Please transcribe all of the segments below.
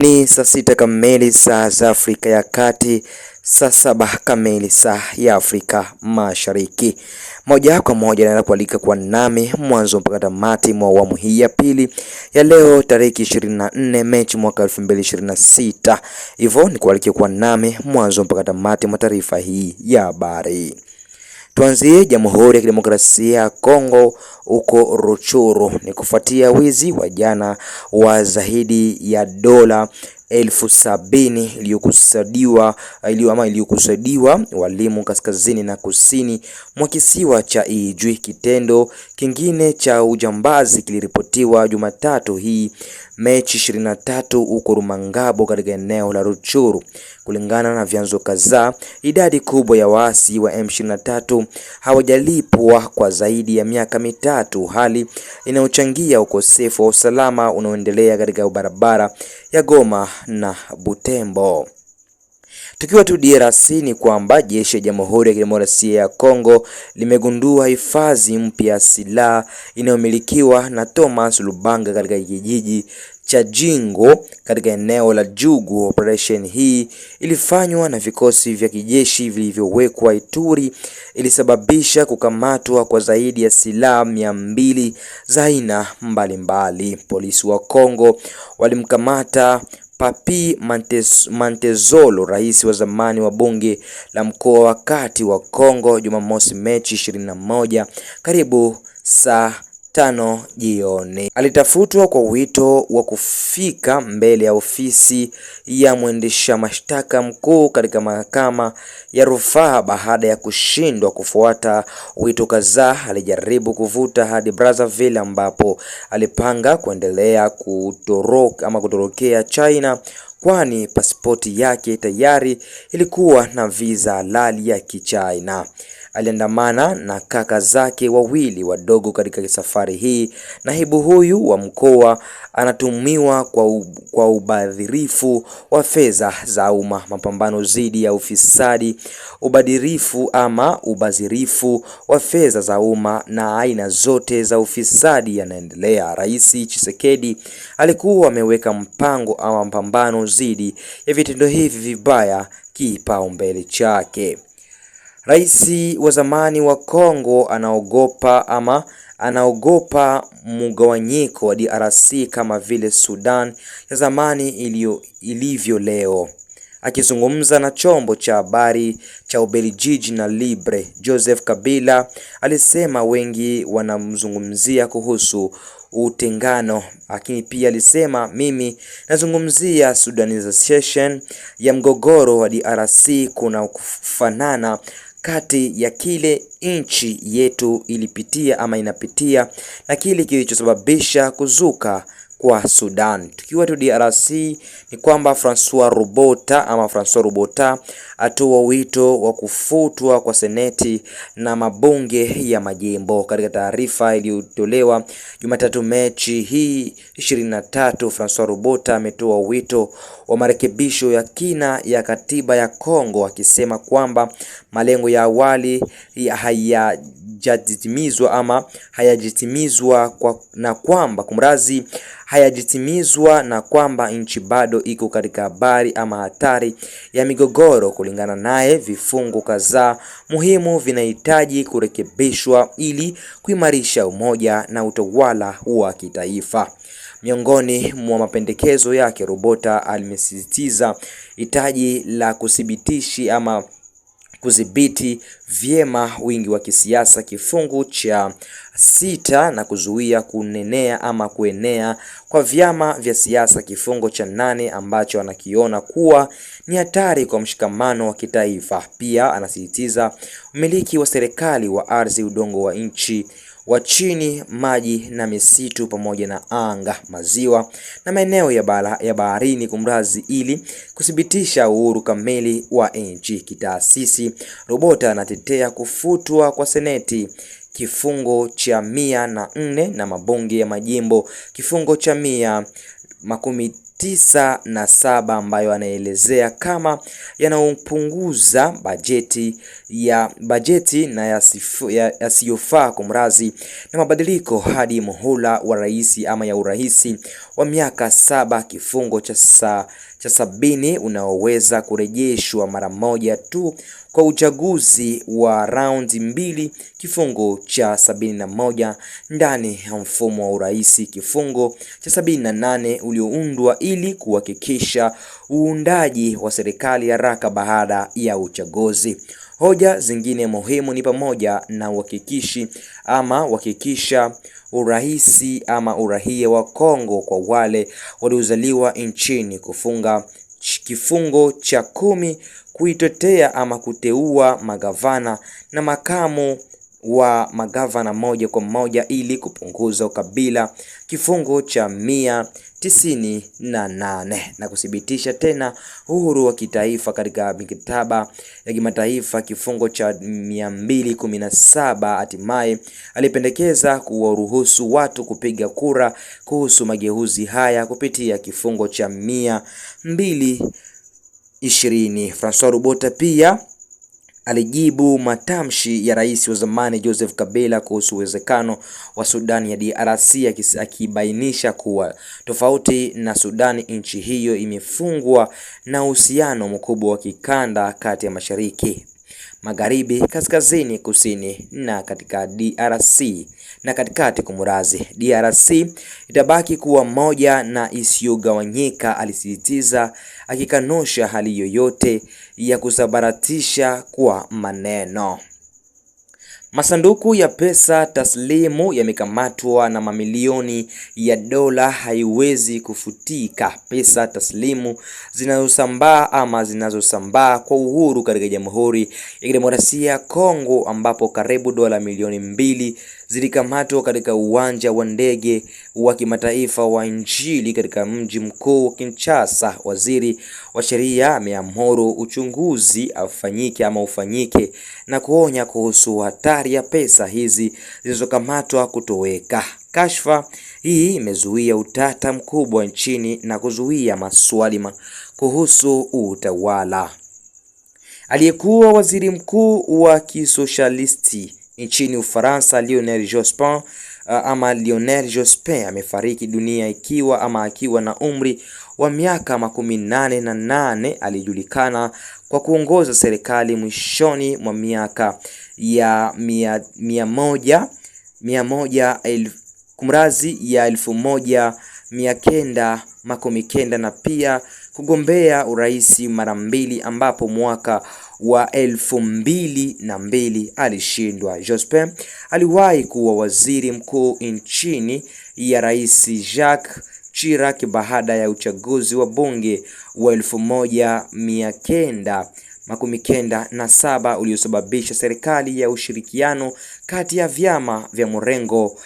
Ni saa 6 kamili saa za Afrika ya Kati, saa 7 kamili saa ya Afrika Mashariki. Moja kwa moja na kualika kwa nami mwanzo mpaka tamati mwa awamu hii ya pili ya leo tarehe 24 Machi mwaka 2026. Hivyo ni kualika kwa nami mwanzo mpaka tamati mwa taarifa hii ya habari. Tuanzie Jamhuri ya Kidemokrasia ya Kongo huko Rutshuru. Ni kufuatia wizi wa jana wa zaidi ya dola 70,000 iliyokusadiwa walimu kaskazini na kusini mwa kisiwa cha Ijwi. Kitendo kingine cha ujambazi kiliripotiwa Jumatatu hii Machi 23 huko Rumangabo katika eneo la Rutshuru. Kulingana na vyanzo kadhaa, idadi kubwa ya waasi wa M23 hawajalipwa kwa zaidi ya miaka mitatu, hali inayochangia ukosefu wa usalama unaoendelea katika barabara ya Goma na Butembo. Tukiwa tu DRC ni kwamba jeshi ya Jamhuri ya Kidemokrasia ya Kongo limegundua hifadhi mpya ya silaha inayomilikiwa na Thomas Lubanga katika kijiji cha Jingo katika eneo la Jugu. Operation hii ilifanywa na vikosi vya kijeshi vilivyowekwa Ituri, ilisababisha kukamatwa kwa zaidi ya silaha 200 za aina mbalimbali. Polisi wa Kongo walimkamata Papi Mantezolo, rais wa zamani wa bunge la mkoa wa kati wa Kongo, Jumamosi Machi 21 karibu saa 5 jioni. Alitafutwa kwa wito wa kufika mbele ya ofisi ya mwendesha mashtaka mkuu katika mahakama ya rufaa baada ya kushindwa kufuata wito kadhaa. Alijaribu kuvuta hadi Brazzaville ambapo alipanga kuendelea kutorokea China, kwani pasipoti yake tayari ilikuwa na visa halali ya Kichina. Aliandamana na kaka zake wawili wadogo katika safari hii. Naibu huyu wa mkoa anatumiwa kwa ubadhirifu wa fedha za umma. Mapambano dhidi ya ufisadi, ubadhirifu wa fedha za umma na aina zote za ufisadi yanaendelea. Rais Tshisekedi alikuwa ameweka mpango ama mapambano dhidi ya vitendo hivi vibaya kipaumbele chake. Rais wa zamani wa Kongo anaogopa mgawanyiko wa DRC kama vile Sudan ya zamani ilivyo leo. Akizungumza na chombo cha habari cha Ubelgiji na Libre, Joseph Kabila alisema wengi wanamzungumzia kuhusu utengano, lakini pia alisema mimi nazungumzia Sudanization ya mgogoro wa DRC. Kuna kufanana kati ya kile nchi yetu ilipitia ama inapitia na kile kilichosababisha kuzuka kwa Sudan. Tukiwa tu DRC ni kwamba Francois Robota atoa wito wa kufutwa kwa seneti na mabunge ya majimbo. Katika taarifa iliyotolewa Jumatatu Machi hii 23, Francois Robota ametoa wito wa marekebisho ya kina ya katiba ya Kongo, akisema kwamba malengo ya awali hayajatimizwa na kwamba nchi bado iko katika habari ama hatari ya migogoro. Kulingana naye, vifungu kadhaa muhimu vinahitaji kurekebishwa ili kuimarisha umoja na utawala wa kitaifa. Miongoni mwa mapendekezo yake, Robota alimesisitiza hitaji la kudhibiti vyema wingi wa kisiasa, kifungu cha 6, na kuzuia kuenea kwa vyama vya siasa, kifungu cha 8, ambacho anakiona kuwa ni hatari kwa mshikamano wa kitaifa. Pia anasisitiza umiliki wa serikali wa ardhi, udongo wa nchi wa chini, maji na misitu, pamoja na anga, maziwa na maeneo ya baharini ili kuthibitisha uhuru kamili wa nchi. Kitaasisi, Robota anatetea kufutwa kwa seneti, kifungo cha 104 na mabunge ya majimbo, kifungo cha 97 ambayo anaelezea kama yanapunguza bajeti na yasiyofaa kumrazi na mabadiliko hadi muhula wa rais ama ya urais wa miaka 7, kifungo cha 70 unaoweza kurejeshwa mara moja tu kwa uchaguzi wa raundi 2, kifungo cha 71 ndani ya mfumo wa urais, kifungo cha 78 ulioundwa ili kuhakikisha uundaji wa serikali haraka baada ya uchaguzi. Hoja zingine muhimu ni pamoja na uhakikisha uraisi ama uraia wa Kongo kwa wale waliozaliwa nchini, kufunga kifungo cha 10, kuitetea ama kuteua magavana na makamu wa magavana moja kwa moja ili kupunguza ukabila, kifungo cha 198, na kuthibitisha tena uhuru wa kitaifa katika mikataba ya kimataifa, kifungo cha 217. Hatimaye alipendekeza kuwaruhusu watu kupiga kura kuhusu mageuzi haya kupitia kifungo cha 220. Francois Rubota pia alijibu matamshi ya rais wa zamani Joseph Kabila kuhusu uwezekano wa Sudani ya DRC, akibainisha kuwa tofauti na Sudani, nchi hiyo imefungwa na uhusiano mkubwa wa kikanda kati ya mashariki, magharibi, kaskazini, kusini na katika DRC na katikati kumurazi. DRC itabaki kuwa moja na isiyogawanyika, alisisitiza, akikanusha hali yoyote ya kusabaratisha kwa maneno. Masanduku ya pesa taslimu yamekamatwa na mamilioni ya dola haiwezi kufutika. Pesa taslimu zinazosambaa kwa uhuru katika Jamhuri ya Kidemokrasia ya Kongo, ambapo karibu dola milioni 2 zilikamatwa katika uwanja wa ndege wa kimataifa wa Njili katika mji mkuu Kinshasa. Waziri wa sheria ameamuru uchunguzi ufanyike na kuonya kuhusu hatari ya pesa hizi zilizokamatwa kutoweka. Kashfa hii imezuia utata mkubwa nchini na kuzuia maswali kuhusu utawala. Aliyekuwa waziri mkuu wa kisosialisti nchini Ufaransa Lionel Jospin amefariki dunia akiwa na umri wa miaka 88. Alijulikana kwa kuongoza serikali mwishoni mwa miaka ya 1990 na pia kugombea urais mara 2, ambapo mwaka wa 2002 alishindwa. Jospin aliwahi kuwa waziri mkuu nchini ya Rais Jacques Chirac baada ya uchaguzi wa bunge wa 1997 uliosababisha serikali ya ushirikiano kati ya vyama vya mrengo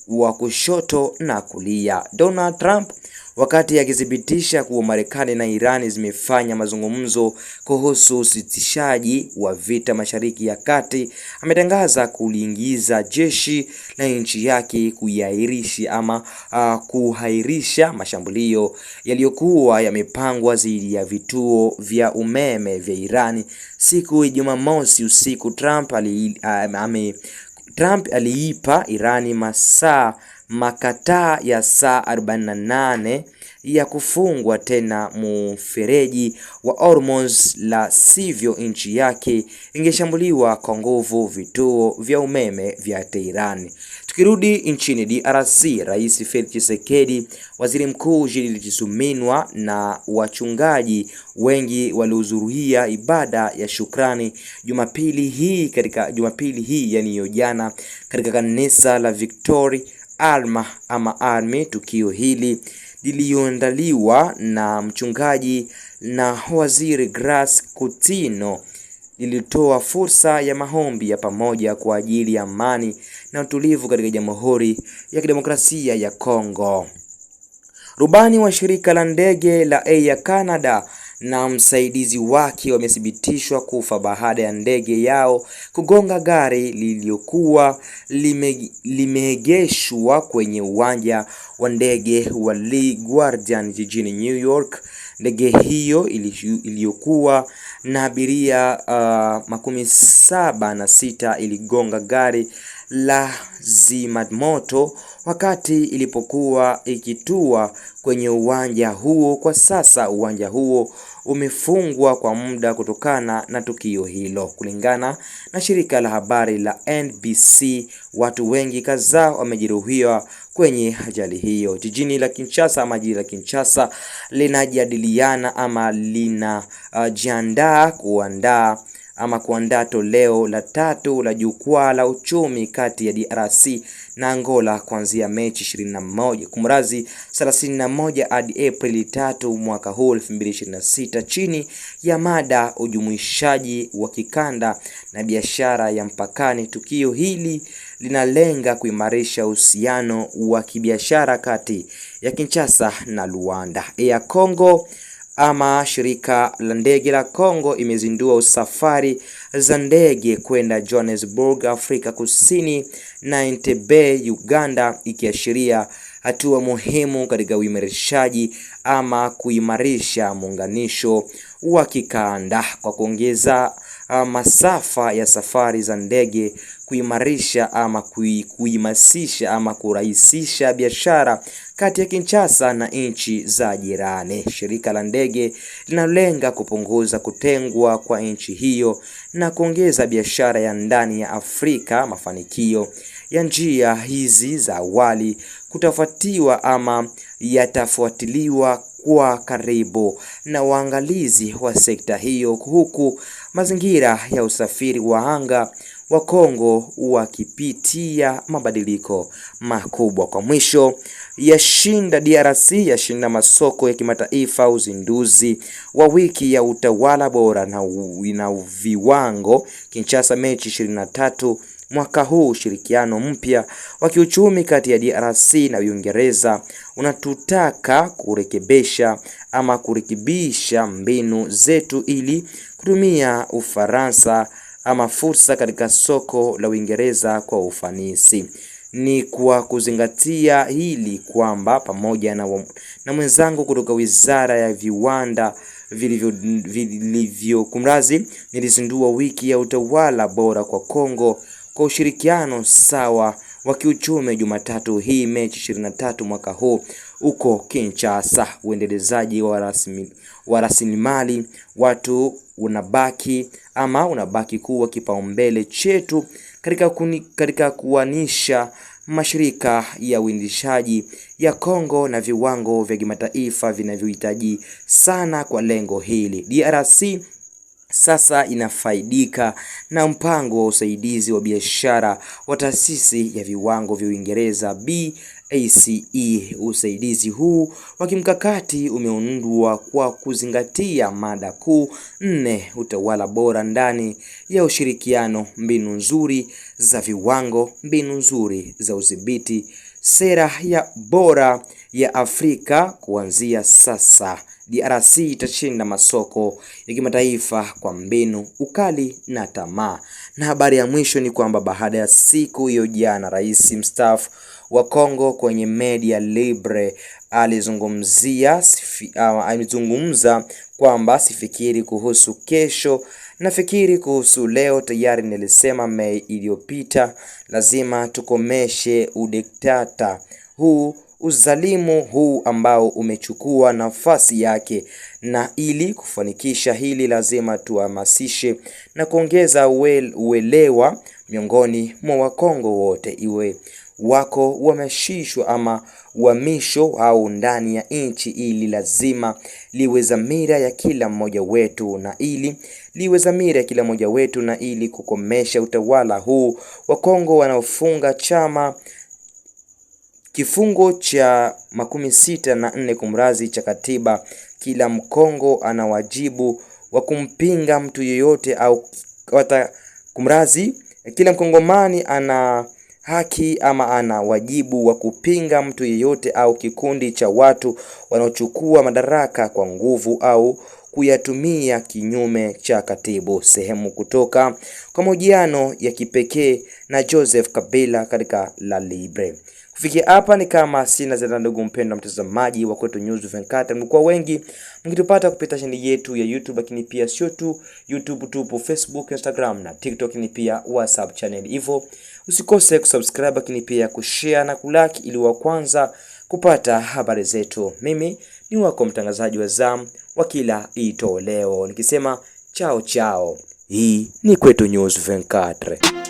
wa kushoto na kulia. Donald Trump, wakati akithibitisha kuwa Marekani na Irani zimefanya mazungumzo kuhusu usitishaji wa vita Mashariki ya Kati, ametangaza kuliingiza jeshi la nchi yake kuhairisha mashambulio yaliyokuwa yamepangwa dhidi ya vituo vya umeme vya Irani siku ya Jumamosi usiku. Trump aliipa Irani makataa ya saa 48 ya kufungwa tena mfereji wa Hormuz, la sivyo nchi yake ingeshambuliwa kwa nguvu vituo vya umeme vya Tehran. Tukirudi nchini DRC, Rais Felix Tshisekedi, Waziri Mkuu Julius Suminwa na wachungaji wengi walihudhuria ibada ya shukrani Jumapili hii yani jana katika kanisa la Victory Army. Tukio hili lililoandaliwa na mchungaji na waziri Grace Kutino lilitoa fursa ya maombi ya pamoja kwa ajili ya amani na utulivu katika Jamhuri ya Kidemokrasia ya Kongo. Rubani wa shirika la ndege la Air Canada na msaidizi wake wamethibitishwa kufa baada ya ndege yao kugonga gari lililokuwa limeegeshwa kwenye uwanja wa ndege wa LaGuardia jijini New York. Ndege hiyo iliyokuwa na abiria 76 iligonga gari la zimamoto wakati ilipokuwa ikitua kwenye uwanja huo. Kwa sasa uwanja huo umefungwa kwa muda kutokana na tukio hilo. Kulingana na shirika la habari la NBC, watu wengi kadhaa wamejeruhiwa kwenye ajali hiyo. Jiji la Kinshasa linajadiliana ama linajiandaa kuandaa toleo la 3 la jukwaa la uchumi kati ya DRC na Angola kuanzia Machi 31 hadi Aprili 3 mwaka huu 2026, chini ya mada ujumuishaji wa kikanda na biashara ya mpakani. Tukio hili linalenga kuimarisha uhusiano wa kibiashara kati ya Kinshasa na Luanda. Air Congo ama shirika la ndege la Kongo imezindua safari za ndege kwenda Johannesburg, Afrika Kusini na Entebbe, Uganda, ikiashiria hatua muhimu katika uimarishaji ama kuimarisha muunganisho wa kikanda kwa kuongeza masafa ya safari za ndege, kuimarisha ama kuimasisha ama kurahisisha biashara kati ya Kinshasa na nchi za jirani. Shirika la ndege linalenga kupunguza kutengwa kwa nchi hiyo na kuongeza biashara ya ndani ya Afrika. Mafanikio ya njia hizi za awali kutafuatiwa ama yatafuatiliwa kwa karibu na waangalizi wa sekta hiyo, huku mazingira ya usafiri wa anga wa Kongo wakipitia mabadiliko makubwa. Kwa mwisho, DRC yashinda masoko ya kimataifa. Uzinduzi wa wiki ya utawala bora na viwango Kinshasa Machi 23 mwaka huu. Ushirikiano mpya wa kiuchumi kati ya DRC na Uingereza unatutaka kurekebisha mbinu zetu ili kutumia Ufaransa ama fursa katika soko la Uingereza kwa ufanisi. Ni kwa kuzingatia hili kwamba pamoja na mwenzangu kutoka Wizara ya Viwanda nilizindua wiki ya utawala bora kwa Kongo kwa ushirikiano sawa wa kiuchumi Jumatatu hii Machi 23 mwaka huu uko Kinshasa. Uendelezaji wa rasilimali watu unabaki kuwa kipaumbele chetu katika kuanisha mashirika ya uendeshaji ya Kongo na viwango vya kimataifa vinavyohitaji sana kwa lengo hili. DRC sasa inafaidika na mpango wa usaidizi wa biashara wa taasisi ya viwango vya Uingereza BACE. Usaidizi huu wa kimkakati umeundwa kwa kuzingatia mada kuu 4: utawala bora ndani ya ushirikiano, mbinu nzuri za viwango, mbinu nzuri za udhibiti, sera ya bora ya Afrika. Kuanzia sasa DRC itashinda masoko ya kimataifa kwa mbinu, ukali na tamaa. Na habari ya mwisho ni kwamba baada ya siku hiyo jana, rais mstaafu wa Kongo kwenye media libre alizungumza kwamba sifikiri kuhusu kesho, nafikiri kuhusu leo. Tayari nilisema Mei iliyopita, lazima tukomeshe udiktata huu, uzalimu huu ambao umechukua nafasi yake, na ili kufanikisha hili lazima tuhamasishe na kuongeza uelewa miongoni mwa Wakongo wote, iwe wako wameshishwa ama uhamisho au ndani ya nchi. Ili lazima liwe dhamira ya kila mmoja wetu, na ili kukomesha utawala huu wa Kongo wanaofunga chama kifungo cha 64 cha katiba. Kila Mkongo ana wajibu wa kumpinga mtu yeyote kila Mkongomani ana haki ama ana wajibu wa kupinga mtu yeyote au kikundi cha watu wanaochukua madaraka kwa nguvu au kuyatumia kinyume cha katibu. Sehemu kutoka kwa mahojiano ya kipekee na Joseph Kabila katika La Libre. Kufikia hapa ni kama sina zaidi, ndugu mpendwa mtazamaji wa Kwetu News 24. Mlikuwa wengi mkitupata kupitia channel yetu ya YouTube, lakini pia sio tu YouTube, tupo Facebook, Instagram na TikTok, lakini pia WhatsApp channel. Hivyo usikose kusubscribe, lakini pia kushare na kulike ili wa kwanza kupata habari zetu. Mimi ni wako mtangazaji wa zamu wa kila itoleo, nikisema chao chao. Hii ni Kwetu News 24.